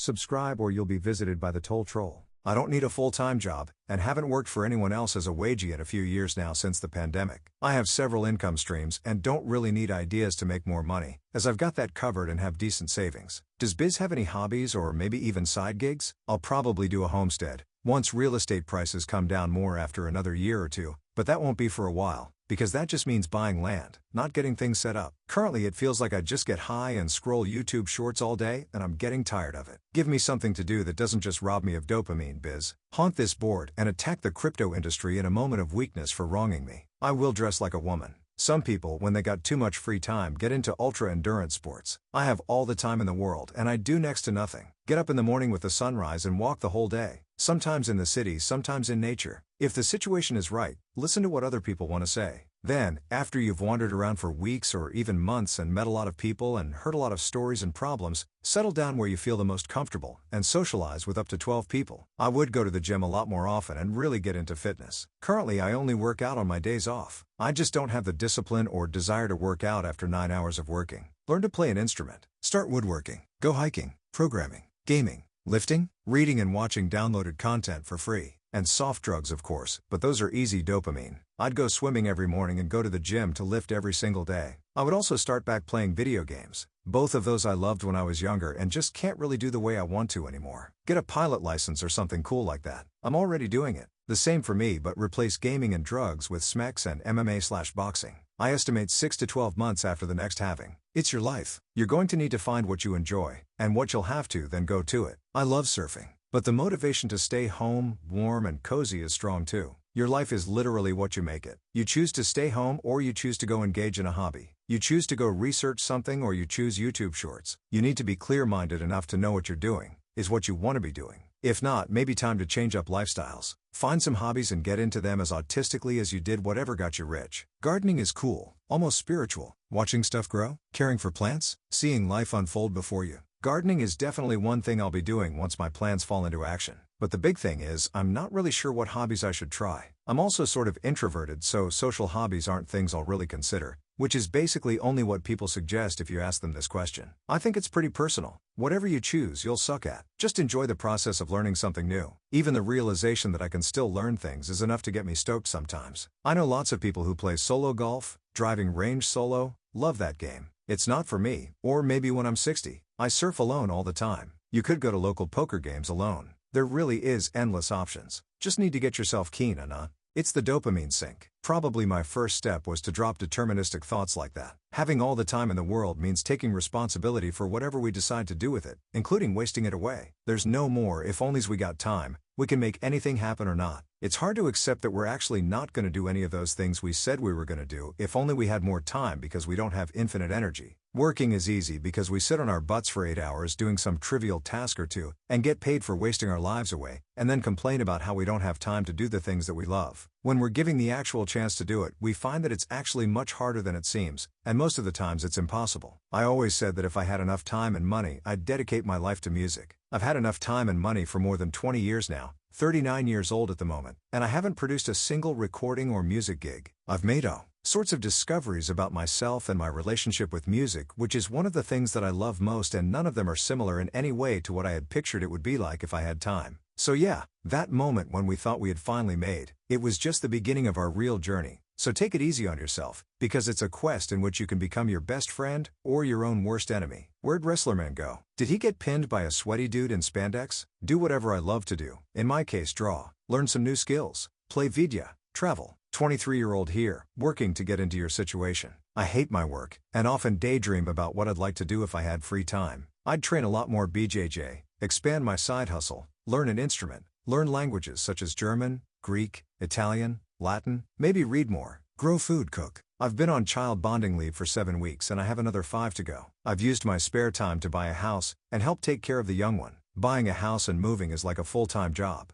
Subscribe or you'll be visited by the toll troll. I don't need a full-time job, and haven't worked for anyone else as a wagey in a few years now since the pandemic. I have several income streams and don't really need ideas to make more money, as I've got that covered and have decent savings. Does Biz have any hobbies or maybe even side gigs? I'll probably do a homestead, once real estate prices come down more after another year or two, but that won't be for a while, because that just means buying land, not getting things set up. Currently it feels like I just get high and scroll YouTube shorts all day, and I'm getting tired of it. Give me something to do that doesn't just rob me of dopamine, Biz. Haunt this board and attack the crypto industry in a moment of weakness for wronging me. I will dress like a woman. Some people, when they got too much free time, get into ultra-endurance sports. I have all the time in the world and I do next to nothing. Get up in the morning with the sunrise and walk the whole day. Sometimes in the city, sometimes in nature. If the situation is right, listen to what other people want to say. Then, after you've wandered around for weeks or even months and met a lot of people and heard a lot of stories and problems, settle down where you feel the most comfortable and socialize with up to 12 people. I would go to the gym a lot more often and really get into fitness. Currently, I only work out on my days off. I just don't have the discipline or desire to work out after 9 hours of working. Learn to play an instrument. Start woodworking. Go hiking, programming, gaming, lifting, reading and watching downloaded content for free. And soft drugs, of course, but those are easy dopamine. I'd go swimming every morning and go to the gym to lift every single day. I would also start back playing video games. Both of those I loved when I was younger and just can't really do the way I want to anymore. Get a pilot license or something cool like that. I'm already doing it. The same for me, but replace gaming and drugs with SMEX and MMA/boxing. I estimate 6 to 12 months after the next halving. It's your life. You're going to need to find what you enjoy, and what you'll have to, then go to it. I love surfing, but the motivation to stay home, warm and cozy is strong too. Your life is literally what you make it. You choose to stay home or you choose to go engage in a hobby. You choose to go research something or you choose YouTube shorts. You need to be clear-minded enough to know what you're doing, is what you want to be doing. If not, maybe time to change up lifestyles. Find some hobbies and get into them as autistically as you did whatever got you rich. Gardening is cool, almost spiritual. Watching stuff grow, caring for plants, seeing life unfold before you. Gardening is definitely one thing I'll be doing once my plans fall into action. But the big thing is, I'm not really sure what hobbies I should try. I'm also sort of introverted, so social hobbies aren't things I'll really consider, which is basically only what people suggest if you ask them this question. I think it's pretty personal. Whatever you choose, you'll suck at. Just enjoy the process of learning something new. Even the realization that I can still learn things is enough to get me stoked sometimes. I know lots of people who play solo golf, driving range solo, love that game. It's not for me, or maybe when I'm 60. I surf alone all the time. You could go to local poker games alone. There really is endless options. Just need to get yourself keen on it. It's the dopamine sink. Probably my first step was to drop deterministic thoughts like that. Having all the time in the world means taking responsibility for whatever we decide to do with it, including wasting it away. There's no more if onlys we got time. We can make anything happen or not. It's hard to accept that we're actually not going to do any of those things we said we were going to do if only we had more time, because we don't have infinite energy. Working is easy because we sit on our butts for 8 hours doing some trivial task or two and get paid for wasting our lives away, and then complain about how we don't have time to do the things that we love. When we're giving the actual chance to do it, we find that it's actually much harder than it seems, and most of the times it's impossible. I always said that if I had enough time and money, I'd dedicate my life to music. I've had enough time and money for more than 20 years now, 39 years old at the moment, and I haven't produced a single recording or music gig. I've made all sorts of discoveries about myself and my relationship with music, which is one of the things that I love most, and none of them are similar in any way to what I had pictured it would be like if I had time. So yeah, that moment when we thought we had finally made, it was just the beginning of our real journey. So take it easy on yourself, because it's a quest in which you can become your best friend or your own worst enemy. Where'd WrestlerMan go? Did he get pinned by a sweaty dude in spandex? Do whatever I love to do, in my case draw, learn some new skills, play vidya, travel. 23-year-old here, working to get into your situation. I hate my work, and often daydream about what I'd like to do if I had free time. I'd train a lot more BJJ, expand my side hustle, learn an instrument, learn languages such as German, Greek, Italian, Latin, maybe read more, grow food, cook. I've been on child bonding leave for 7 weeks and I have another 5 to go. I've used my spare time to buy a house and help take care of the young one. Buying a house and moving is like a full-time job.